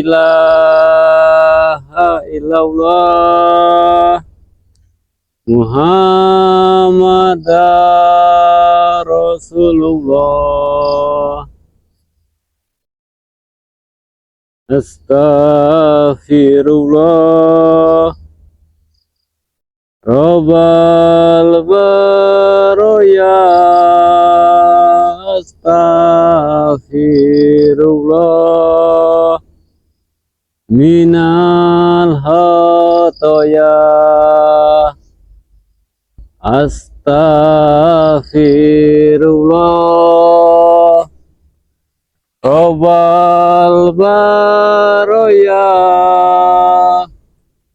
ilaha illallah Muhammadar Rasulullah. Astaghfirullah Rabbal baroya. Astaghfirullah minal khotoya. Astaghfirullah Rabbal baroya.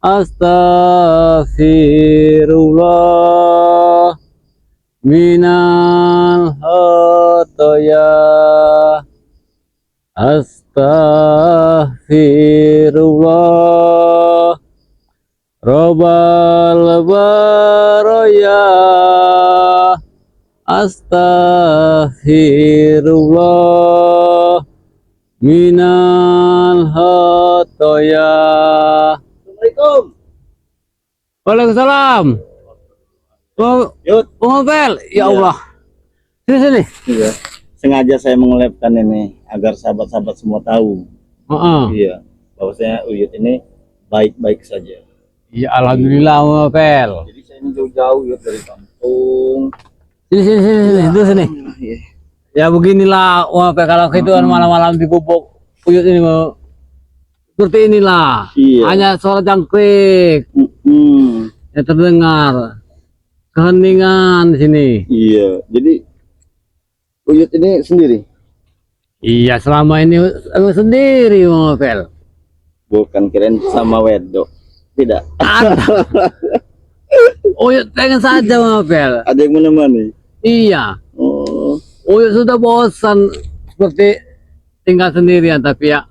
Astaghfirullah minal khotoya. Astaghfirullah Rabbal baroya. Astaghfirullah minal khotoya. Assalamualaikum. Waalaikumsalam. Yud. Ngobel, ya Iya. Allah. Sini. Iya. Sengaja saya mengelepkan ini agar sahabat-sahabat semua tahu. Iya. Bahwasanya Uyut ini baik-baik saja. Ya alhamdulillah Ngobel. Jadi saya ini jauh-jauh ya dari kampung. Sini, itu sini. Iya. Ya beginilah Ngobel, kalau gitu malam-malam di gubuk Uyut ini mau seperti inilah. Iya. Hanya suara jangkrik yang terdengar. Keheningan di sini. Iya. Jadi Uyut ini sendiri. Iya, selama ini sendiri Ngobel. Bukan kirain sama Wedok. Tidak. Ada. Uyut pengen saja Ngobel. Ada yang menemani. Iya. Oh. Uyut sudah bosan seperti tinggal sendirian, tapi ya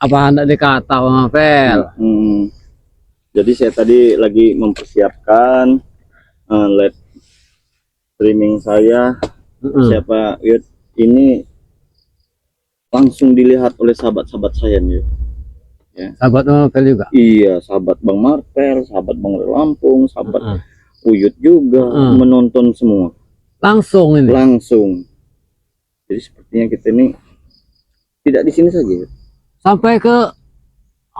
apa hendak dikata Ngobel. Jadi saya tadi lagi mempersiapkan live streaming saya. Siapa Uyut ini langsung dilihat oleh sahabat-sahabat saya nih. Ya. Sahabat Ngobel juga. Iya, sahabat Bang Martel, sahabat Bang Lampung, sahabat Uyut juga menonton semua. Langsung ini. Langsung. Jadi sepertinya kita ini tidak di sini saja. Sampai ke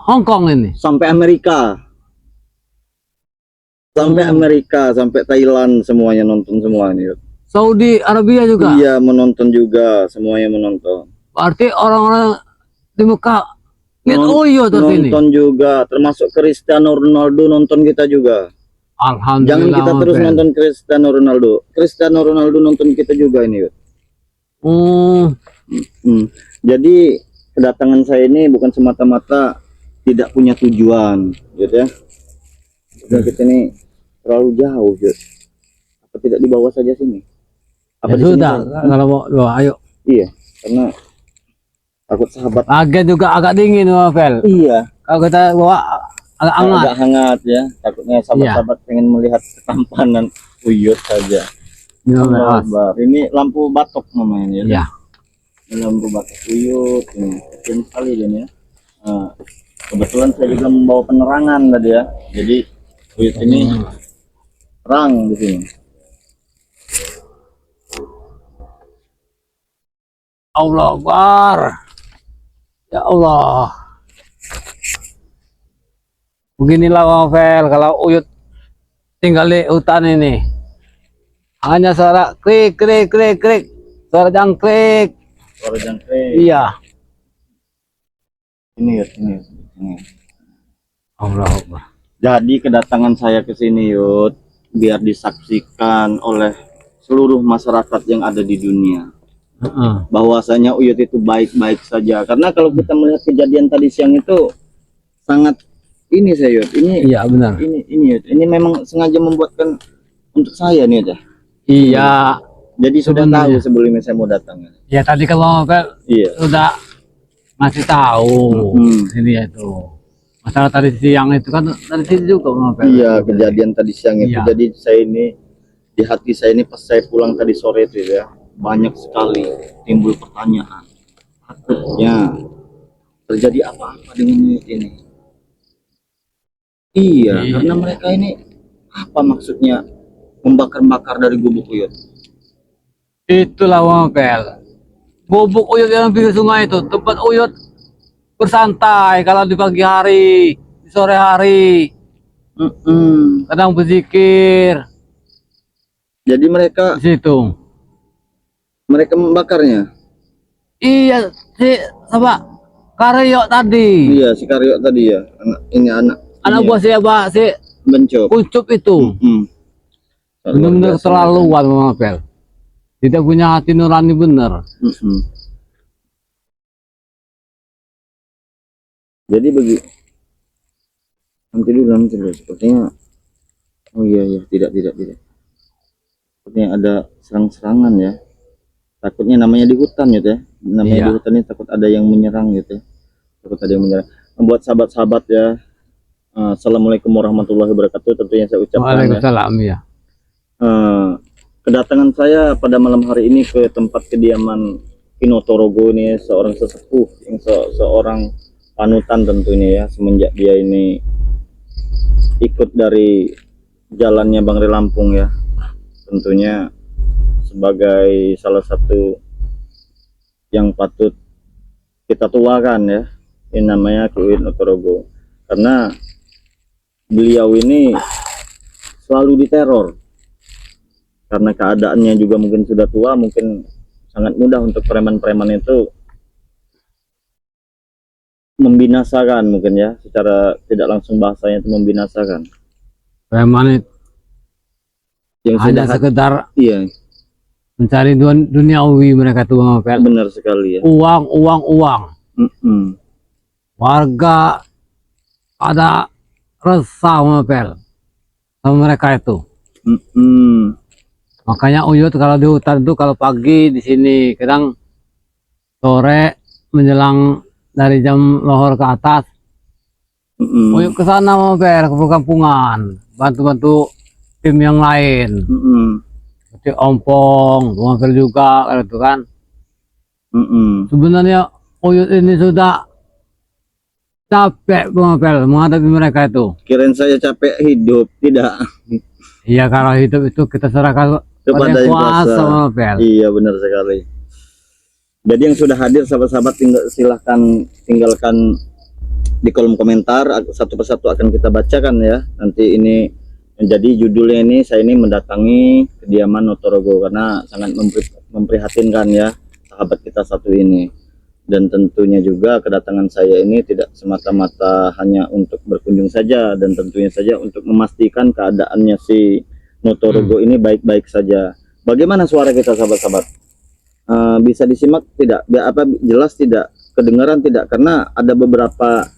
Hong Kong ini. Sampai Amerika. Sampai Amerika, sampai Thailand semuanya nonton semua nih. Saudi Arabia juga. Iya, menonton juga, semuanya menonton. Berarti orang-orang di Mekah lihat Uyut ini. Nonton juga, termasuk Cristiano Ronaldo nonton kita juga. Alhamdulillah. Jangan kita terus nonton Cristiano Ronaldo. Cristiano Ronaldo nonton kita juga ini. Jadi kedatangan saya ini bukan semata-mata tidak punya tujuan, gitu ya. Kita ini terlalu jauh, Jod. Apa tidak dibawa saja sini? Apa ya sudah, kalau mau doa, ayo. Iya, karena takut sahabat. Agak juga agak dingin Ngobel. Iya. Kalau kita bawa agak hangat. Agak hangat ya. Takutnya sahabat-sahabat pengen melihat ketampanan Uyut saja. Ya, ini lampu batok namanya ya. Iya. Ini lampu batok Uyut ini kecil sekali ini ya. Kebetulan saya juga membawa penerangan tadi ya. Jadi Uyut ini terang di sini. Allah Akbar. Ya Allah. Beginilah Ngobel kalau Uyut tinggal di hutan ini. Hanya suara krik. Suara jangkrik. Suara jangkrik. Iya. Ini. Allah Akbar. Jadi kedatangan saya ke sini Yud biar disaksikan oleh seluruh masyarakat yang ada di dunia. Bahwasanya Uyut itu baik-baik saja. Karena kalau kita melihat kejadian tadi siang itu sangat ini saya Yud. Ini iya benar. Ini Yud. Ini memang sengaja membuatkan untuk saya nih ya. Iya. Jadi sudah tahu sebelumnya saya mau datang. Ya tadi kalau udah ngasih tahu ini ya itu. Masalah tadi siang itu kan dari sini juga Iya, kejadian tadi siang itu. Iya. Jadi saya ini di hati saya ini pas saya pulang tadi sore itu ya, banyak sekali timbul pertanyaan. Takutnya terjadi apa-apa dengan Uyut ini. Iya, karena mereka ini apa maksudnya membakar-bakar dari gubuk Uyut? Itulah Mapel. Gubuk Uyut yang pinggir sungai itu tempat Uyut bersantai kalau di pagi hari, di sore hari, kadang berzikir Jadi mereka di situ. membakarnya. Iya, si sama Karyo tadi. Iya, si Karyo tadi ya. Anak Anak buah siapa si Bencok. Kuncup itu. Benar-benar terlaluan Mapel. Tidak punya hati nurani bener. Jadi nanti dulu sepertinya. Oh iya tidak. Sepertinya ada serang-serangan ya. Takutnya namanya di hutan gitu ya. Namanya di hutan ini takut ada yang menyerang gitu ya. Takut ada yang menyerang. Membuat sahabat-sahabat ya. Assalamualaikum warahmatullahi wabarakatuh. Tentunya saya ucapkan. Waalaikumsalam ya. Kedatangan saya pada malam hari ini ke tempat kediaman Kino Torogo ini, seorang sesepuh, yang seorang panutan tentunya ya, semenjak dia ini ikut dari jalannya Bang Ri Lampung ya, tentunya sebagai salah satu yang patut kita tuakan ya, ini namanya Ki Uyut Torogo, karena beliau ini selalu diteror karena keadaannya juga mungkin sudah tua, mungkin sangat mudah untuk preman-preman itu membinasakan mungkin ya, secara tidak langsung bahasanya itu membinasakan. Preman Yang hanya sudah sekedar mencari duniawi mereka tuh Mapel. Benar sekali ya. Uang. Warga ada resah Mapel sama mereka itu. Makanya Uyut kalau di hutan itu kalau pagi di sini, kadang sore menjelang dari jam lohor ke atas, Uyut ke sana Mapel, ke perkampungan, bantu-bantu tim yang lain. Seperti Ompong, Mapel juga gitu kan. Sebenarnya Uyut ini sudah capek Mapel menghadapi mereka itu. Kirain saya capek hidup, tidak. Iya, kalau hidup itu kita serahkan kepada yang kuasa. Iya, benar sekali. Jadi yang sudah hadir sahabat-sahabat, silahkan tinggalkan di kolom komentar, satu persatu akan kita bacakan ya. Nanti ini menjadi judulnya, ini saya ini mendatangi kediaman Notorogo karena sangat memprihatinkan ya sahabat kita satu ini. Dan tentunya juga kedatangan saya ini tidak semata-mata hanya untuk berkunjung saja, dan tentunya saja untuk memastikan keadaannya si Notorogo ini baik-baik saja. Bagaimana suara kita sahabat-sahabat? Bisa disimak tidak? Jelas tidak? Kedengaran tidak? Karena ada beberapa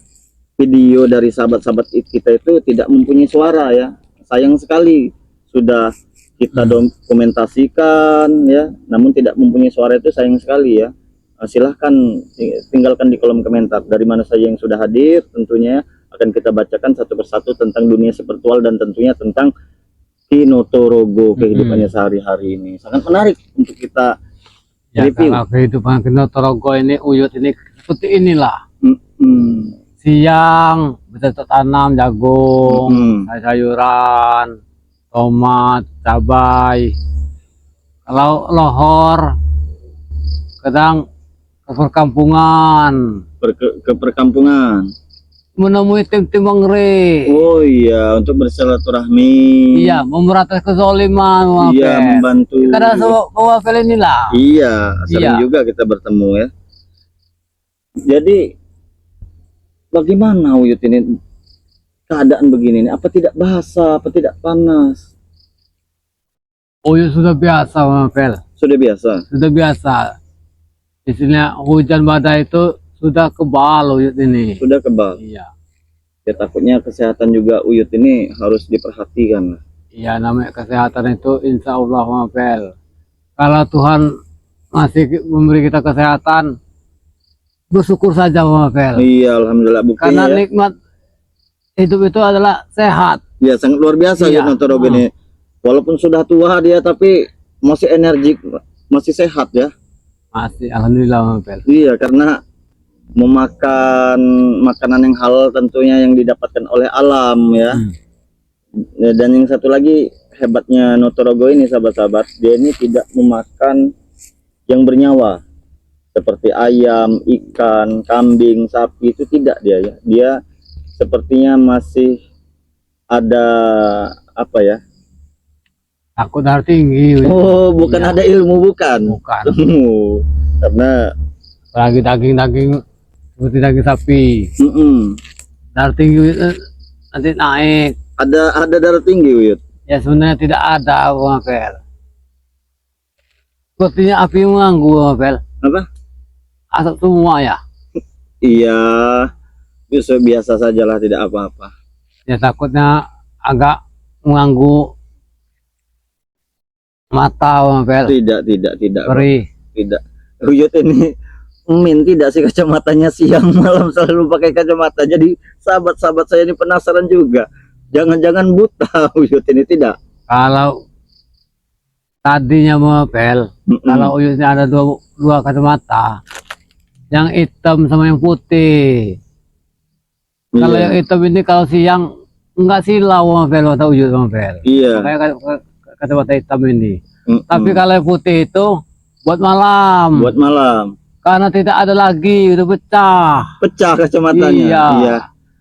video dari sahabat-sahabat kita itu tidak mempunyai suara ya. Sayang sekali, sudah kita dokumentasikan ya, namun tidak mempunyai suara, itu sayang sekali ya. Silahkan tinggalkan di kolom komentar dari mana saja yang sudah hadir, tentunya akan kita bacakan satu persatu tentang dunia spiritual dan tentunya tentang Kino Torogo, kehidupannya sehari-hari ini. Sangat menarik untuk kita review. Kalau kehidupan Kino Torogo ini, Uyut ini seperti inilah. Siang bisa tanam jagung, sayuran, tomat, cabai. Kalau lohor kadang ke perkampungan, ke perkampungan menemui tim-tim Bang Ri. Oh iya, untuk bersilaturahmi. Iya, memberantas kezaliman. Iya, membantu. Karena bawa film inilah. Iya, sering juga kita bertemu ya. Jadi bagaimana Uyut ini keadaan begini? Apa tidak basah? Apa tidak panas? Uyut sudah biasa, Mapel. Sudah biasa. Sudah biasa. Istilah hujan badai itu sudah kebal Uyut ini. Sudah kebal. Iya. Ya takutnya kesehatan juga Uyut ini harus diperhatikan. Iya, namanya kesehatan itu insya Allah Mapel. Kalau Tuhan masih memberi kita kesehatan, bersyukur saja Mapel. Iya, alhamdulillah. Buktinya karena ya, nikmat hidup itu adalah sehat. Ya sangat luar biasa ya Notorogo ini. Walaupun sudah tua dia tapi masih energik, masih sehat ya. Masih, alhamdulillah Mapel. Iya, karena memakan makanan yang halal tentunya yang didapatkan oleh alam ya. Dan yang satu lagi hebatnya Notorogo ini sahabat-sahabat, dia ini tidak memakan yang bernyawa seperti ayam, ikan, kambing, sapi, itu tidak dia ya. Dia sepertinya masih ada apa ya? Takut darah tinggi. Oh, bukan Iya. ada ilmu bukan? Bukan. Karena Apalagi daging-daging seperti daging sapi. Darah tinggi nanti naik. ada darah tinggi Uyut. Ya sebenarnya tidak ada Bang Apel. Sepertinya api mengganggu Bang Apel. Apa? Asap semua ya. Iya, biasa sajalah, tidak apa-apa. Ya takutnya agak mengganggu mata Bang Apel. Tidak. Perih. Tidak. Uyut ini tidak sih kacamatanya, siang malam selalu pakai kacamata. Jadi sahabat-sahabat saya ini penasaran juga. Jangan-jangan buta Uyut ini tidak. Kalau tadinya Bang Apel, kalau Uyutnya ada dua kacamata, yang hitam sama yang putih. Kalau yang hitam ini kalau siang enggak silau Bang Apel, atau Uyut Bang Apel. Iya. Kayak kacamata hitam ini. Tapi kalau yang putih itu buat malam. Buat malam. Karena tidak ada lagi, udah pecah. Pecah kacamatanya. Iya.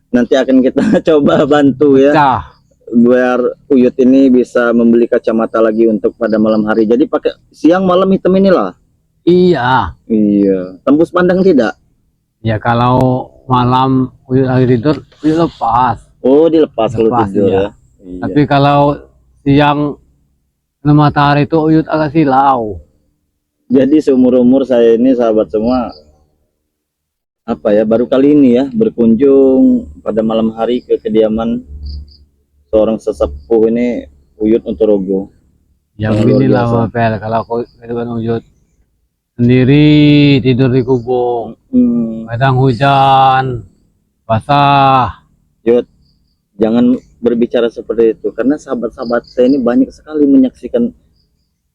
Nanti akan kita coba bantu ya. Pecah. Biar Uyut ini bisa membeli kacamata lagi untuk pada malam hari. Jadi pakai siang malam hitam inilah. Iya. Iya. Tembus pandang tidak? Ya kalau malam Uyut lagi tidur, Uyut lepas. Oh, dilepas kalau Lepas, tidur iya. ya. Iya. Tapi kalau siang kena matahari itu Uyut agak silau. Jadi seumur-umur saya ini sahabat semua, apa ya, baru kali ini ya berkunjung pada malam hari ke kediaman seorang sesepuh ini, Uyut Notorogo. Ya Luar beginilah biasa. Bang Apel, kalau kehidupan Uyut sendiri tidur di gubuk, kadang hujan, basah. Yud, jangan berbicara seperti itu, karena sahabat-sahabat saya ini banyak sekali menyaksikan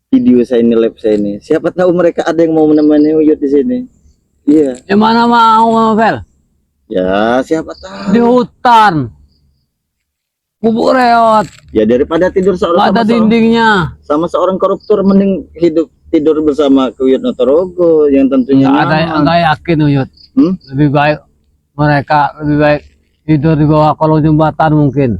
video saya ini, live saya ini. Siapa tahu mereka ada yang mau menemani Uyut di sini. Iya. Yang mana mau Bang Apel? Ya, siapa tahu. Di hutan, gubuk reot, Ya daripada tidur nggak ada sama dindingnya. seorang koruptor, mending tidur bersama Uyut Notorogo yang tentunya Nggak yakin Uyut. Lebih baik lebih baik tidur di bawah kolong jembatan mungkin.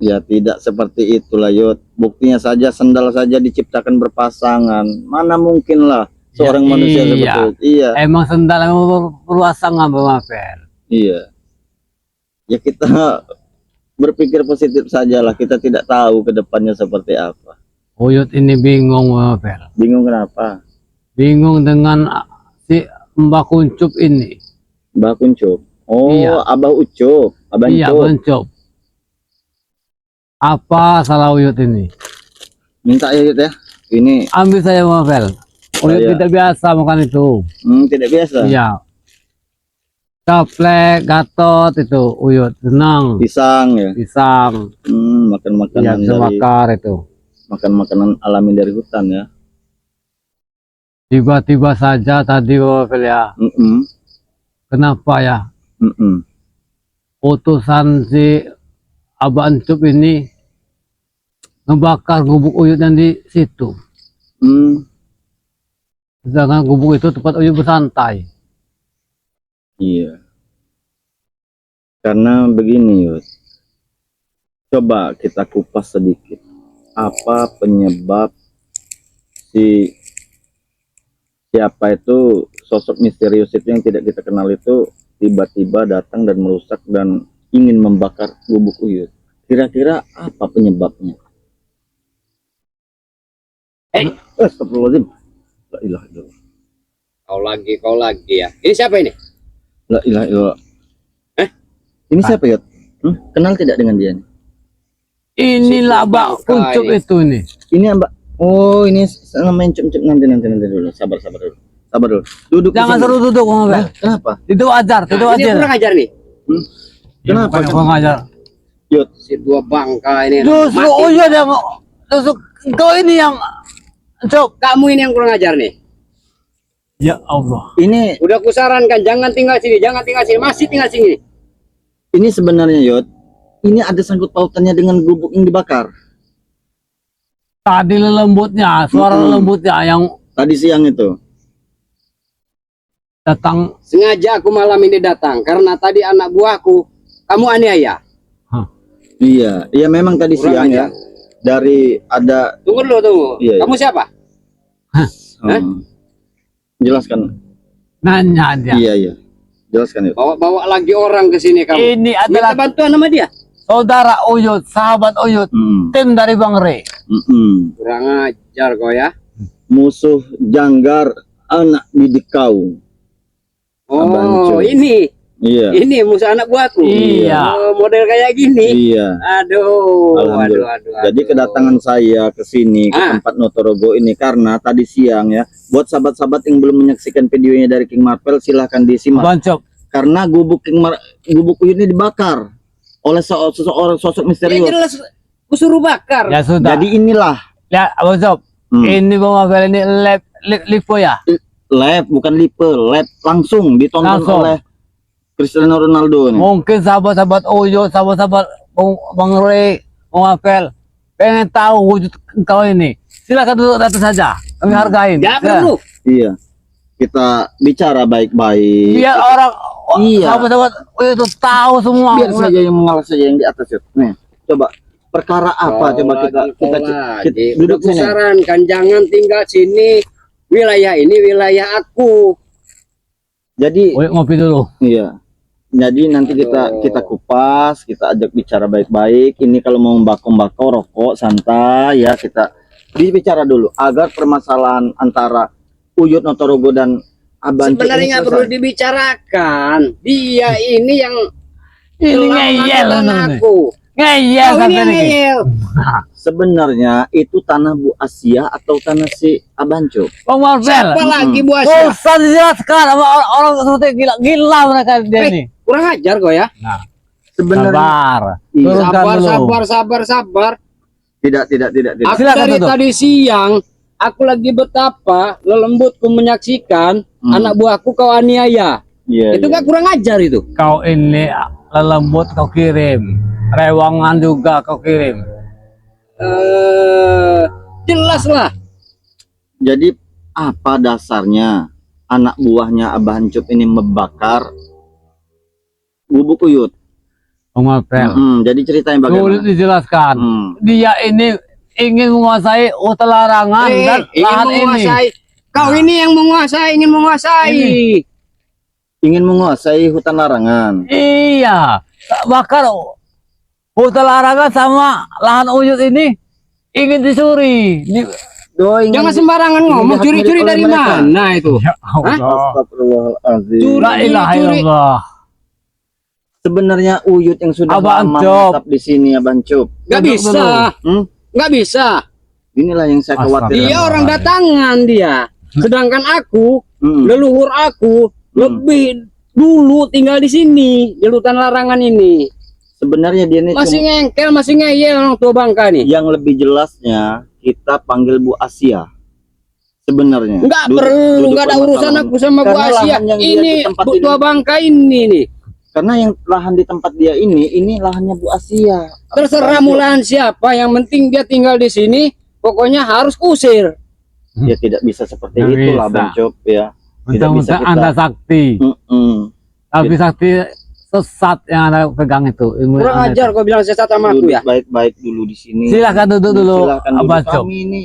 Ya tidak seperti itulah Yud. Buktinya saja sendal saja diciptakan berpasangan. Mana mungkin lah seorang manusia seperti itu. Iya. Emang sendal yang berpasangan Bang Apel. Iya. Ya kita berpikir positif sajalah. Kita tidak tahu ke depannya seperti apa. Uyut ini bingung Bang Apel. Bingung kenapa? Bingung dengan si Mbak Kuncup ini. Mbak Kuncup. Oh, Iya. Abah Ucup. Abah Iya, Ucup. Kuncup. Apa salah Uyut ini? Minta ya Yud ya. Ini Ambil saya Bang Apel. Uyut Saya- tidak biasa makan itu. tidak biasa. Iya. Caplek, gatot itu Uyut senang. Pisang ya. Pisang. Makan Iya, makanan bisa dari bakar itu. makan makanan alami dari hutan ya. Tiba-tiba saja tadi Bang Apel ya. Kenapa ya? Utusan si Abah Encup ini ngebakar gubuk Uyut yang di situ. Sedangkan gubuk itu tempat Uyut bersantai. Iya. Karena begini Yud. Coba kita kupas sedikit. Apa penyebab siapa itu sosok misterius itu yang tidak kita kenal itu tiba-tiba datang dan merusak dan ingin membakar gubuk Uyut. Kira-kira apa penyebabnya? Astagfirullahaladzim. La ilaha illallah. Kau lagi ya. Ini siapa ini? La ilaha illallah. Ini siapa Yud? Kenal tidak dengan dia? Inilah Mbak Kuncup itu nih. Ini Mbak. Oh, ini namanya Cup nanti dulu. Sabar dulu. Duduk. Jangan di sini. suruh duduk Bang Apel. Kenapa? Itu ajar, itu Nah, ini ajar. kurang ajar nih. Kenapa? Bukan kurang ajar. Yud. Si dua bangka ini. Justru Mati. Uyut yang justru kau ini yang Cok. Kamu ini yang kurang ajar nih. Ya Allah. Ini Udah kusarankan jangan tinggal sini, jangan tinggal sini, masih tinggal sini. ini sebenarnya Yot, ini ada sangkut pautannya dengan gubuk yang dibakar Tadi lembutnya, suara lembutnya yang tadi siang itu. datang. Sengaja aku malam ini datang karena tadi anak buahku kamu aniaya. Iya, iya memang tadi Kurang siang aja. ya. Dari ada Tunggu dulu, tunggu. Iya, iya. Kamu siapa? Jelaskan. Nanya dia. Iya, iya. Jelaskan Yot. Bawa lagi orang ke sini kamu. Ini Minta adalah bantuan sama dia. saudara Uyut, sahabat Uyut, tim dari Bang Re. Kurang ajar kau ya. Musuh Janggar anak didik kau. Abang Oh, Cu. ini Iya. musuh anak buahku. Iya. Oh, model kayak gini. Iya. Aduh, Alhamdulillah. aduh. Jadi kedatangan saya ke sini ke Ah. tempat Notorogo ini karena tadi siang ya. Buat sahabat-sahabat yang belum menyaksikan videonya dari King Marvel silahkan disimak. Bancok. Karena gubuk Uyut ini dibakar oleh seseorang sosok Ya misterius. jelas kusuruh bakar. Ya sudah. Jadi inilah Ya, Bancok. Ini Bang Mabel ini lipo ya. lab bukan lipe, lab langsung ditonton Langsung. oleh Cristiano Ronaldo nih. Mungkin sahabat-sahabat Uyut, sahabat-sahabat Bang Re, Bang Mabel pengen tahu wujud engkau ini. Silakan duduk di atas saja. Kami hargain. Ya Ya. perlu. Iya. Kita bicara baik-baik. Biar orang Iya. sahabat-sahabat Uyut itu tahu semua. Biar saja yang mengalah saja yang di atas Yud. Nih, coba perkara apa Kau coba kita lagi. duduk Udah sini. kusarankan jangan tinggal sini. Wilayah ini wilayah aku. Jadi Uyut ngopi dulu. iya. Jadi nanti kita kupas, kita ajak bicara baik-baik. Ini kalau mau membakar rokok santai ya, kita bicara dulu agar permasalahan antara Uyut Notorogo dan Abang Cuk Sebenarnya ini nggak perlu selesai. dibicarakan. Dia ini yang Ini melawan ngeyel tanah ini. aku. Ngeyel Kau ini sampai yang ini. ngeyel. Sebenarnya itu tanah Bu Asia atau tanah si Abang Cuk? Bang Mabel. Siapa lagi Bu Asia? Susah dijelaskan sama orang seperti gila mereka dia nih. Kurang ajar kau ya. Nah, Sebenarnya sabar. Iya. Turunkan Sabar. tidak. Aku Silakan dari tutup. tadi siang, aku lagi betapa lelembutku menyaksikan anak buahku kau aniaya. Iya. Itu iya. gak kurang ajar itu. Kau ini lelembut kau kirim. Rewangan juga kau kirim. Jelas lah. Jadi apa dasarnya anak buahnya Abah Hancup ini membakar gubuk Uyut? Bang Mabel. Jadi ceritanya Sulit bagaimana? dijelaskan. Dia ini ingin menguasai hutan larangan dan ingin lahan ini. menguasai. Kau ini yang menguasai, ingin menguasai. Ingin menguasai hutan larangan. Iya. Bakar hutan larangan sama lahan Uyut ini ingin dicuri. Jangan sembarangan ngomong, dihak curi-curi milik oleh dari mereka. mana itu? Ya Allah. Astagfirullahaladzim. Curi. La ilaha illallah. Sebenarnya Uyut yang sudah Abah lama Hancup. menetap di sini Abah Hancup. Gak Duduk bisa, Hmm? gak bisa. Inilah yang saya khawatir. Dia orang datangan dia. Sedangkan aku, leluhur aku lebih dulu tinggal di sini, di hutan larangan ini. Sebenarnya dia ini Masih ngengkel, masih ngeyel orang tua Bangka nih. yang lebih jelasnya kita panggil Bu Asia. Sebenarnya. Enggak Duduk- perlu, duduk enggak ada urusan permasalahan. aku sama Bu Karena Asia. lahan yang dia Ini di tempat Bu ini- tua Bangka ini nih. Karena yang lahan di tempat dia ini lahannya Bu Asia. Terserah mulahan siapa, yang penting dia tinggal di sini, pokoknya harus kusir. Ya tidak bisa seperti Nggak itulah bisa. Bang Cop ya. Tidak bisa Mentang-mentang kita. Anda sakti. Tapi Gitu. sakti sesat yang Anda pegang itu. Ilmu yang Kurang Anda ajar kau bilang sesat sama aku Duduk ya. baik-baik dulu di sini. Silahkan duduk dulu, Silahkan duduk. Abah Cop. Kami ini.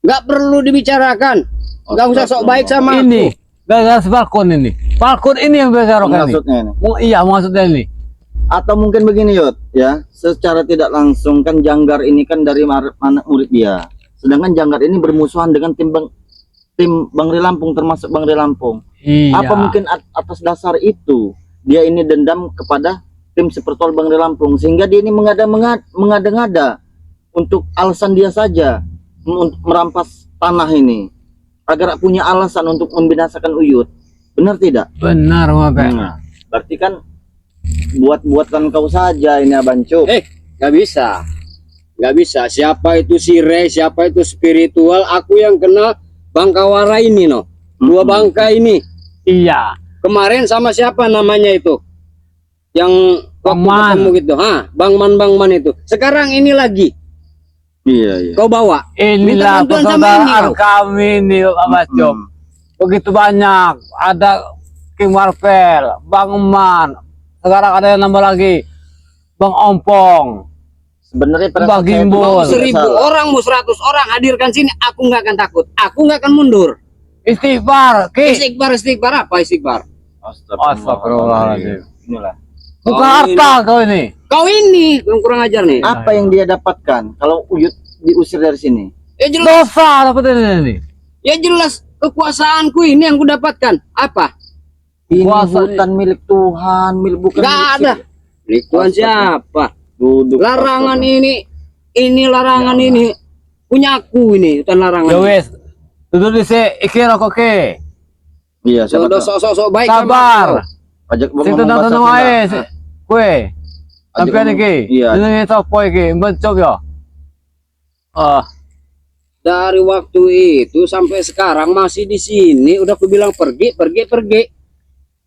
Enggak perlu dibicarakan. Enggak usah sok baik sama Ini aku. gara-gara si Falcon ini. Falcon ini yang bergarok ini. Maksudnya ini. Iya maksudnya ini. Atau mungkin begini Yot ya, secara tidak langsung kan Janggar ini kan dari anak murid dia. Sedangkan Janggar ini bermusuhan dengan tim Bang Ri Lampung, termasuk Bang Ri Lampung. Iya. Apa mungkin atas dasar itu dia ini dendam kepada tim Sepertol Bang Ri Lampung sehingga dia ini mengada-ngada untuk alasan dia saja merampas tanah ini agar punya alasan untuk membinasakan Uyut. Benar tidak? Benar Mabel. Nah, berarti kan buat-buatan kau saja ini Abang Cuk. Enggak bisa. Enggak bisa. Siapa itu si Re, siapa itu spiritual, aku yang kenal Bangkawara ini no. Dua bangkai ini. Iya. Kemarin sama siapa namanya itu? Yang Bang waktu Man. ketemu gitu. Bang Man itu. Sekarang ini lagi. Iya, iya. Kau bawa. Inilah bantuan sama ini, persaudaraan kau. kami nih Mas Job. Begitu banyak. Ada King Marvel, Bang Man. Sekarang ada yang nambah lagi. Bang Ompong. Sebenarnya pada Bang saat saya Gimbal. Mau tidak 1000 salah. orang, mau 100 orang hadirkan sini, aku nggak akan takut. Aku nggak akan mundur. Istighfar, Ki. Istighfar apa istighfar? Astagfirullahaladzim. Inilah. Bukan Oh, harta kau ini. Kau ini yang kurang ajar nih. Apa yang dia dapatkan kalau Uyut diusir dari sini? Ya jelas, Dosa dapat ini. ya jelas kekuasaanku ini yang kudapatkan. Apa? Ini Kuasa- hutan milik Tuhan, milik bukan Nggak milik ada. Milik Tuhan siapa? Duduk. Larangan ini larangan ini punya aku ini hutan larangan. Ya wes. Duduk di sini iki rokok ke. Iya, siapa tahu. Sok baik. Sabar. Pajak Sing tenang ae. Kue. Sampai iki. Iya. Ini sapa iki? Bencok ya. Dari waktu itu sampai sekarang masih di sini. Udah aku bilang pergi.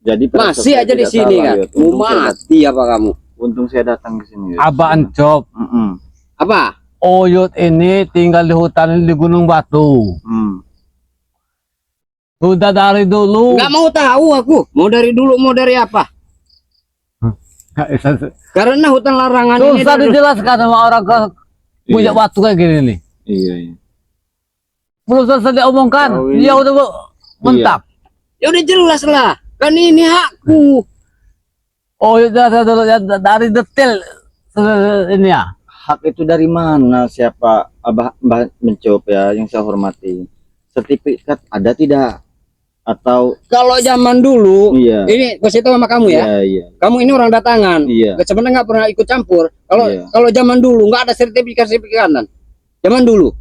Jadi pada saat Masih saya aja di tidak sini salah, kan. Yud. Mau Untung saya mati apa kamu? Untung saya datang ke sini. Yud. Abang Job. Apa? Oyut ini tinggal di hutan di Gunung Batu. Sudah dari dulu. Nggak mau tahu aku. Mau dari dulu, mau dari apa? Karena hutan larangan ini Susah dari- dijelaskan sama orang punya Iya. batu kayak gini nih. Iya, iya. Belum selesai diomongkan, Oh, ini- dia udah mentap. Ya udah jelas lah. Kan ini hakku. Oh, ya dari detail ini ya. Hak itu dari mana? Siapa Mbah Mencop ya yang saya hormati? Sertifikat ada tidak? Atau Kalau zaman dulu, iya. ini kasih tahu sama kamu ya. Iya, iya. Kamu ini orang datangan. Iya. Sebenarnya nggak pernah ikut campur. Kalau Iya. kalau zaman dulu nggak ada sertifikat-sertifikatan. Zaman dulu,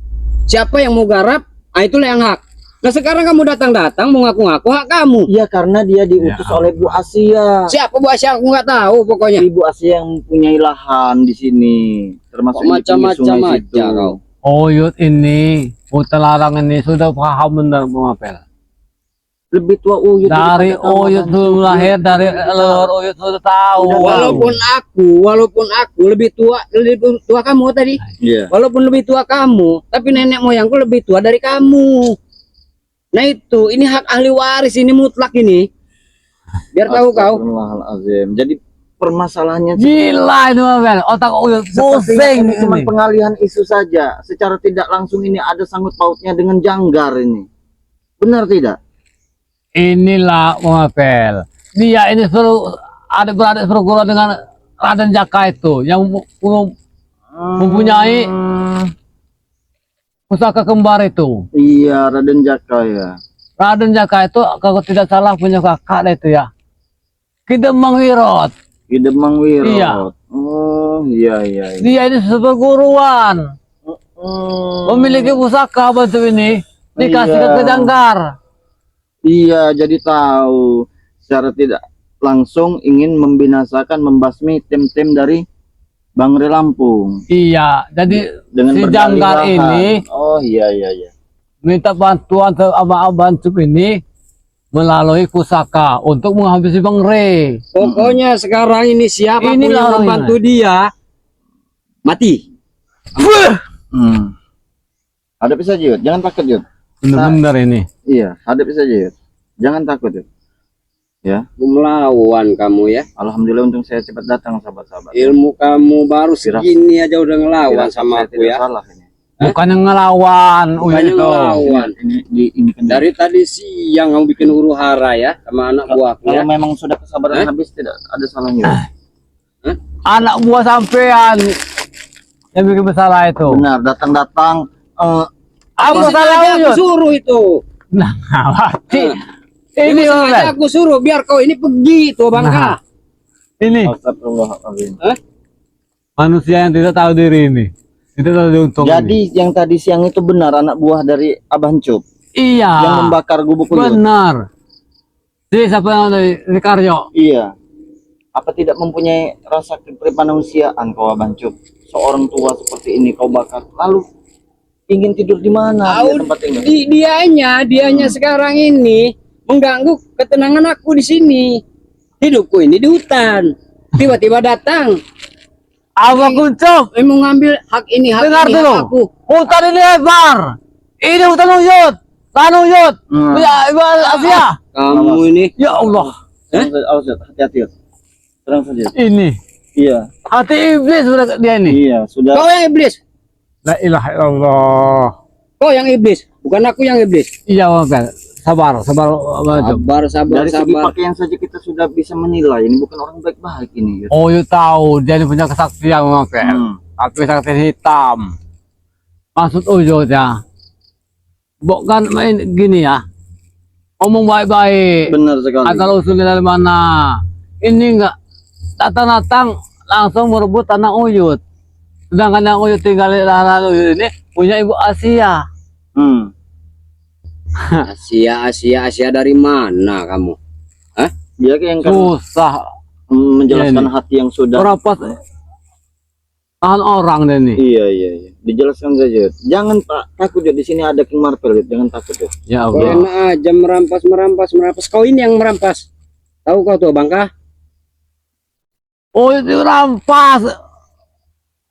siapa yang mau garap, itulah yang hak. Nah sekarang kamu datang mau ngaku-ngaku hak kamu. Iya, karena dia diutus oleh Bu Asia. Siapa Bu Asia aku nggak tahu pokoknya. Ibu Asia yang mempunyai lahan di sini, termasuk Kok di pinggir macam-macam sungai aja situ. kau. Oyut ini, hutan larang ini sudah paham benar mengapel. Lebih tua Uyut Dari daripada kamu, Oyut kan? dulu lahir, dari leluhur Oyut sudah tahu. Walaupun aku lebih tua kamu tadi. Iya. Walaupun lebih tua kamu, tapi nenek moyangku lebih tua dari kamu. Nah itu, ini hak ahli waris ini mutlak ini. Biar tahu kau. Astagfirullahaladzim. Jadi permasalahannya Gila ini mapel, otak Oyut pusing sepertinya ini cuma ini. pengalihan isu saja. Secara tidak langsung ini ada sangkut pautnya dengan janggar ini. Benar tidak? Inilah mapel. Dia ini adik-beradik perguruan dengan Raden Jaka itu yang mempunyai pusaka kembar itu. Iya, Raden Jaka ya. Raden Jaka itu kalau tidak salah punya kakak itu ya. Kidemang Wirot. Ki Demang Wirot. Iya. Oh, iya, iya. iya. Dia ini seperguruan. Memiliki pusaka batu ini dikasihkan Iya. ke Janggar. Iya, jadi tahu secara tidak langsung ingin membinasakan, membasmi tim-tim dari Bangre Lampung Iya, jadi dengan si berdalih Janggar lahan. ini Oh iya, iya, iya. minta bantuan sama Abang Cup ini melalui pusaka untuk menghabisi Bang Re. Pokoknya sekarang ini siapapun Inilah yang orangnya. membantu dia mati. Hadapi saja, Yud. Jangan takut, Yud. Benar-benar ini. Iya, hadapi saja, Yud. Jangan takut, Yud. Ya, Melawan kamu ya. alhamdulillah untung saya cepat datang, sahabat-sahabat. Ilmu kamu baru segini aja udah ngelawan Firasat sama saya aku tidak ya. salah ini. Bukan yang ngelawan, Bukannya itu. ngelawan. Ini kan Dari tadi siang kamu bikin huru hara ya sama anak buahku kalau ya. memang sudah kesabaran habis tidak ada salahnya. Anak buah sampean yang bikin masalah itu. Benar, datang-datang Apa Sengaja salah aku Uyut? suruh itu. Nah, ngawati. Ini Ini Mapel. sengaja aku suruh biar kau ini pergi tuh Nah. Bangka. Ini astagfirullahaladzim. manusia yang tidak tahu diri ini. Tidak tahu diuntung. Jadi yang tadi siang itu benar anak buah dari Abah Cup Iya. yang membakar gubuk Uyut. Benar. Si siapa yang dari Karyo? Iya. Apa tidak mempunyai rasa kepribadian kau Abah Cup? Seorang tua seperti ini kau bakar. Lalu ingin tidur di mana? Tahu Dia tempat tinggal. dianya sekarang ini mengganggu ketenangan aku di sini. Hidupku ini di hutan. Tiba-tiba datang, Apa Kuncung? mau ngambil hak ini, hak Dengar ini, dulu. hak aku. Hutan ini lebar. Ini hutan uyut. Lahan uyut. Ya, Ibu Asia. Kamu ini, Ya Allah. Awas, Yud. Hati-hati, Yud. Terang saja. Ini. Iya, Hati iblis sudah dia ini. iya, sudah. kau yang iblis, La ilaha illallah. kau yang iblis, bukan aku yang iblis. Iya, Mabel. Sabar, sabar. Mabel. Sabar, Dari segi sabar. pakaian saja kita sudah bisa menilai ini bukan orang baik-baik ini. Yud. Oh, you tahu dia ini punya kesaktian, Mabel. Hmm. Tapi kesaktian hitam. Maksud uyutnya. Bukan main gini ya. Ngomong baik-baik. Benar sekali. Asal usulnya dari mana? Ini enggak datang-datang langsung merebut tanah uyut. Sedangkan yang uyut tinggal di lahan uyut ini punya Ibu Asia. Hmm. Asia dari mana kamu? Hah? Dia yang kan Susah menjelaskan Ini. hati yang sudah. merapat lahan orang deh nih. Iya, iya, iya. Dijelaskan saja. Yud. Jangan Pak takut Yud. Di sini ada King Marvel. Yud. Jangan takut Yud. Ya Kau Allah. enak aja merampas. Kau ini yang merampas. Tahu kau tuh, Bangka? Oh, itu rampas.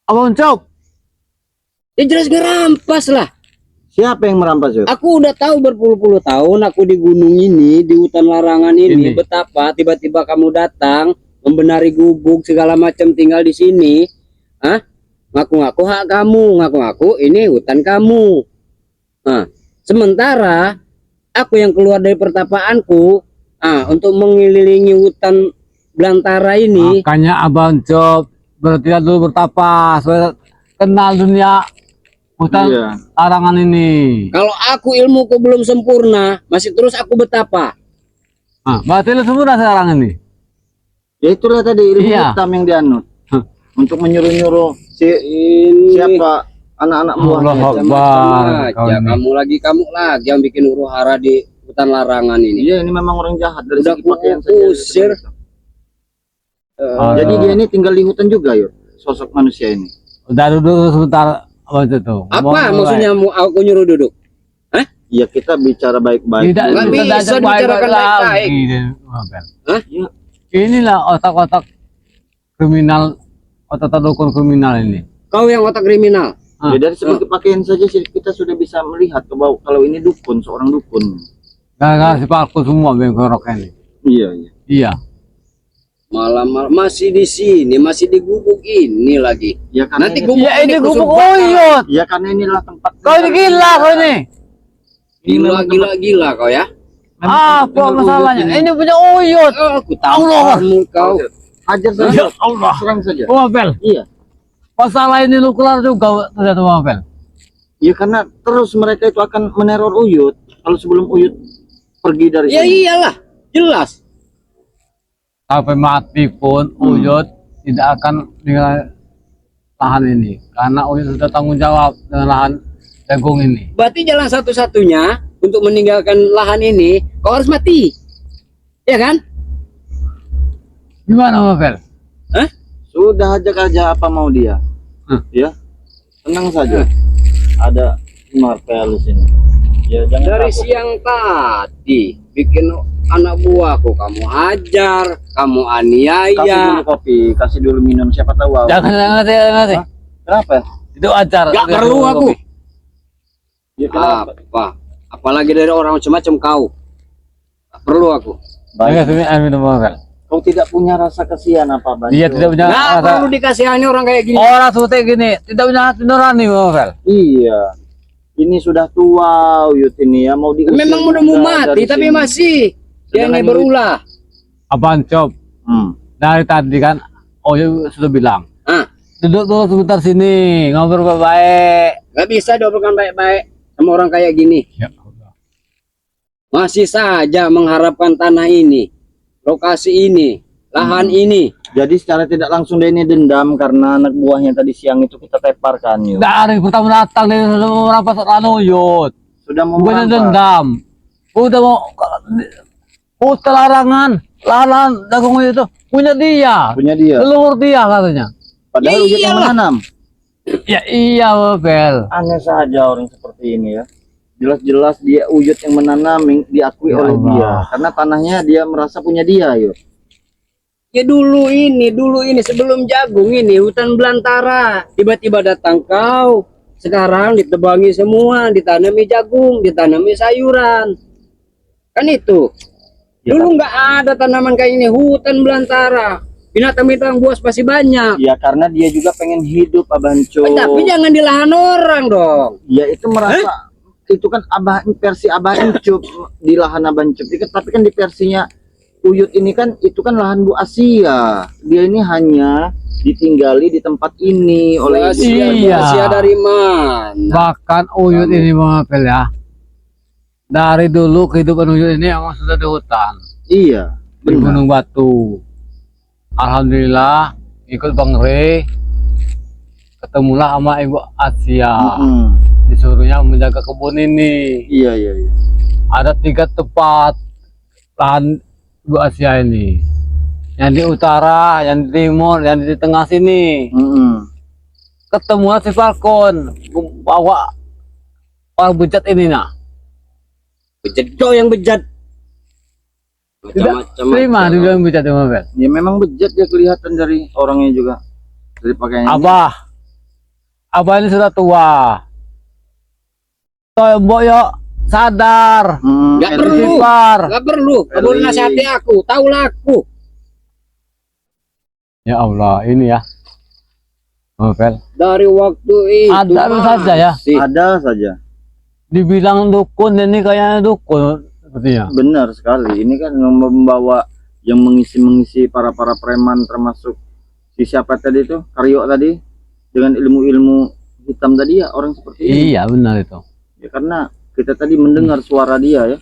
Abang Cok. Ya jelas ngerampas lah. Siapa yang merampas Yud? Aku udah tahu berpuluh-puluh tahun aku di gunung ini, di hutan larangan ini, Ini. betapa tiba-tiba kamu datang membenari gubuk segala macam tinggal di sini. Hah? Ngaku-ngaku hak kamu, ngaku-ngaku ini hutan kamu. Nah, sementara aku yang keluar dari pertapaanku, untuk mengelilingi hutan belantara ini, Makanya Abang Cok berarti dulu bertapa supaya kenal dunia hutan Iya. larangan ini. kalau aku ilmuku belum sempurna, masih terus aku betapa. Berarti lu sempurna sekarang ini. Ya itulah tadi ilmu Iya. hitam yang dianut. Untuk menyuruh-nyuruh Ini siapa anak-anak Allah buahnya. Akbar. aja. Kau ini. Kamu lagi yang bikin huru hara di hutan larangan ini. Iya, ini memang orang jahat dari Udah segi pakaian ku saja. usir. Ah. Jadi dia ini tinggal di hutan juga Yud. Sosok manusia ini. Udah duduk sebentar Abang Cok tuh. Apa Ngomong maksudnya mau aku nyuruh duduk? Ya kita bicara baik-baik. Tidak Nggak dulu. bisa diajak dibicarakan baik-baik baik-baik. lagi, Mabel. Hah? Ya, Inilah otak-otak kriminal, otak-otak dukun kriminal ini. Kau yang otak kriminal. ya dari segi pakaian saja sih kita sudah bisa melihat ke bawah kalau ini dukun, seorang dukun. Gara-gara si Palku semua bengkorok ini. Iya, iya. Iya. Malam masih di sini, masih di gubuk ini lagi. Ya karena Nanti ini, gubuk Ya ini kusut gubuk bakar. uyut. ya karena inilah tempat. Kau ini gila kau ini. Gila kau ya. Apa masalahnya? Ini punya uyut. Oh, aku tahu Allah. kamu kau. Ajar saja. Ya Allah. Serang saja. Oh, Mabel. Iya. Masalah ini lu kelar juga ternyata Mabel. Ya karena terus mereka itu akan meneror Uyut kalau sebelum Uyut pergi dari Ya sini. iyalah, jelas. Sampai mati pun uyut tidak akan tinggal lahan ini karena uyut sudah tanggung jawab dengan lahan jagung ini. Berarti jalan satu-satunya untuk meninggalkan lahan ini, kau harus mati. Ya kan? Gimana Mabel? Hah? Sudah ajak aja apa mau dia. Ya. Tenang saja. Ada Marvel di sini. Ya jangan Dari takut. siang tadi bikin anak buahku kamu hajar, kamu Kasih aniaya. dulu kopi, kasih dulu minum, siapa tahu. Jangan nanti. Kenapa? Itu ajar. Gak perlu aku. Ya kenapa? Apa? Apalagi dari orang macam-macam kau. Gak perlu aku. Baik, Baik. minum Mabel. Kau tidak punya rasa kasihan apa Bang? Dia tidak punya Gak rasa. perlu dikasihani orang kayak gini. Orang seperti gini tidak punya hati nurani Mabel. Iya. Ini sudah tua Uyut ini ya mau diusir. Memang udah mau juga mati dari tapi sini. masih dia Sedangkan ini berulah. Abang Cop dari tadi kan Uyut sudah bilang Ah, duduk dulu sebentar sini ngobrol baik-baik. gak bisa diobrolkan baik-baik sama orang kayak gini. Ya Allah. Masih saja mengharapkan tanah ini, lokasi ini, lahan ini. Jadi secara tidak langsung dia ini dendam karena anak buahnya tadi siang itu kita teparkan yuk. Dari pertama datang dia sudah mau merampas lahan Uyut. Sudah mau Bukannya merampas. dendam. Udah mau larangan lahan jagung itu punya dia. Punya dia. Leluhur dia katanya. Padahal Uyut yang Iyalah. menanam. Ya iya Bel. Aneh saja orang seperti ini ya. Jelas-jelas dia Uyut yang menanam diakui Ya oleh Allah. dia. Karena tanahnya dia merasa punya dia, Yud. Ya dulu ini sebelum jagung ini hutan belantara. Tiba-tiba datang kau. Sekarang ditebangi semua, ditanami jagung, ditanami sayuran. Kan itu. Ya, Dulu nggak ada tanaman kayak ini, hutan belantara. Binatang-binatang buas masih banyak. Ya karena dia juga pengen hidup, Abang Cuk. Tapi jangan di lahan orang dong. Ya itu merasa itu kan versi Abang Cup di lahan Abang Cup. Tapi kan di versinya Uyut ini kan itu kan lahan Bu Asia. Dia ini hanya ditinggali di tempat ini oleh ibu. Iya. Asia dari mana? Bahkan Uyut ini Bang Apel ya. Dari dulu kehidupan Uyut ini emang sudah di hutan, Iya, di benar. Gunung Batu. Alhamdulillah ikut Bang Rey, ketemulah sama Ibu Asia. Mm-mm. Disuruhnya menjaga kebun ini. Iya, iya, iya. Ada 3 tempat lahan Ibu Asia ini. Yang di utara, yang di timur, yang di tengah sini. Mm-mm. Ketemulah si Falcon bawa orang bejat ini nah. Bejat kau yang bejat. Tidak terima dibilang bejat sama Bel. Ya memang bejat dia kelihatan dari orangnya juga. Dari pakaiannya. Abah ini sudah tua. Mbok yuk sadar. Nggak perlu. Istighfar. Gak perlu. Kamu Eli. nasihati aku. Taulah aku. Ya Allah, ini ya. Bel. Dari waktu itu. Ada saja ya. masih. Ada saja. Dibilang dukun ini kayaknya dukun sepertinya. Benar sekali. Ini kan membawa yang mengisi para preman termasuk si siapa tadi itu Karyo tadi dengan ilmu-ilmu hitam tadi ya orang seperti ini. Iya benar itu. Ya karena kita tadi mendengar suara dia ya.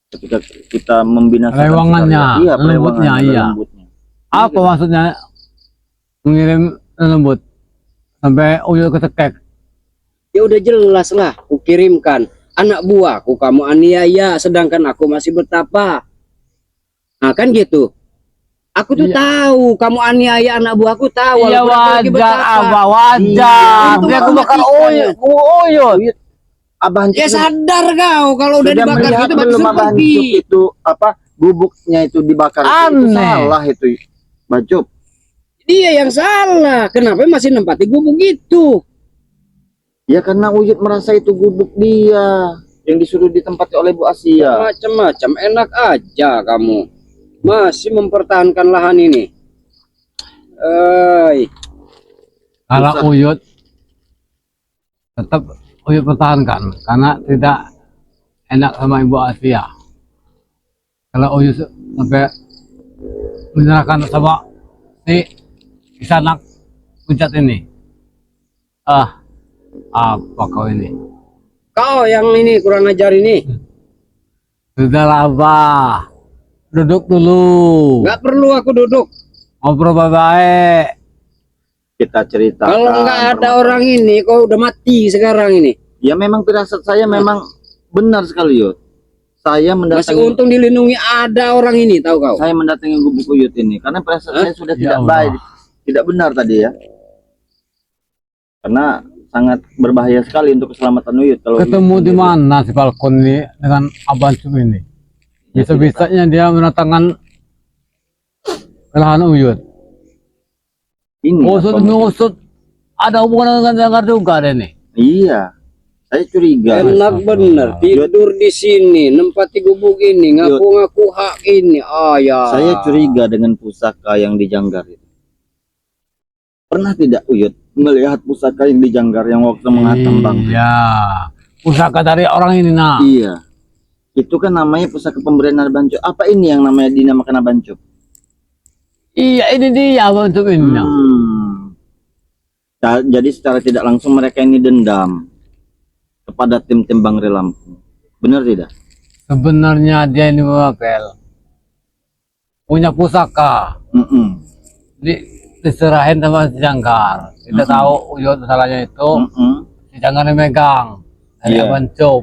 Ketika kita membinasakan Lewangannya, suara dia. Iya, lembutnya, lewangannya, iya. lembutnya. Apa maksudnya mengirim lembut sampai Uyut ketekek? Ya udah jelas lah. Ku kirimkan. Anak buahku kamu aniaya. Sedangkan aku masih bertapa. Nah kan gitu. Aku tuh Iya. tahu kamu aniaya anak buahku tahu. Iya walaupun aku lagi wajar, bertapa. Abah wajar. Iya, Dia itu kebakar mematikan Uyut. Abah Ya Hancur sadar kau kalau udah sudah dibakar melihat gitu berarti belum suruh Abah pergi. Hancur itu apa gubuknya itu dibakar itu Aneh. salah itu Bacup. Dia yang salah. Kenapa masih nempati gubuk gitu? Ya karena Uyut merasa itu gubuk dia yang disuruh ditempati oleh Bu Asia. Macam-macam enak aja kamu. Masih mempertahankan lahan ini. Kalau Susah. Uyut tetap Uyut pertahankan karena tidak enak sama Ibu Asia. Kalau Uyut sampai menyerahkan sama si kisanak pucat ini. Apa kau ini? Kau yang ini kurang ajar ini. Sudahlah Abah, duduk dulu. Nggak perlu aku duduk. Ngobrol baik-baik. Kita ceritakan. Kalau nggak ada orang ini, kau udah mati sekarang ini. Ya memang firasat saya memang benar sekali Yud. Saya Masih mendatangi untung dilindungi ada orang ini, tahu kau? saya mendatangi gubuk Uyut ini karena firasat saya sudah Ya tidak Allah. baik, tidak benar tadi ya. Karena sangat berbahaya sekali untuk keselamatan Uyut kalau Ketemu Uyut di sendiri. mana si Falcon ini dengan Abang Cum ini? Bisa-bisanya dia mendatangkan lahan Uyut. Ini Usut apa demi maksud- usut ada hubungan dengan Jangkar juga ada nih. Iya, saya curiga. Enak bener tidur di sini, nempati gubuk ini, ngaku-ngaku hak ini. Ya. Saya curiga dengan pusaka yang dijanggar itu. Pernah tidak Uyut melihat pusaka yang dijanggar yang waktu menghantam Bang? Iya. Pusaka dari orang ini nah. Iya. Itu kan namanya pusaka pemberian Abancup. Apa ini yang namanya dinamakan Abancup? Iya ini dia Abang Cum ini. Nah. Jadi secara tidak langsung mereka ini dendam kepada tim-tim Bang Rey Lampung. Benar tidak? Sebenarnya dia ini Mapel punya pusaka. Mm-mm. Diserahin sama si Jangkar. Kita tahu Uyut masalahnya itu Mm-mm. si Jangkar yang megang dari Iya. Abang Cum.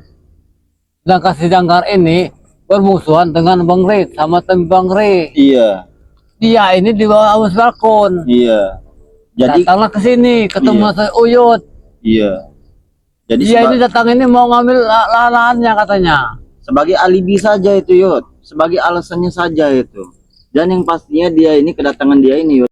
Sedangkan si Jangkar ini bermusuhan dengan Bang Rey sama tim Bang Rey. Iya, Dia ini di bawah Abang Falcon. iya. Jadi datanglah ke sini ketemu Iya. sama Uyut. iya. Jadi Dia ini datang ini mau ngambil lahannya katanya. sebagai alibi saja itu Yud, sebagai alasannya saja itu. Dan yang pastinya dia ini kedatangan dia ini Yud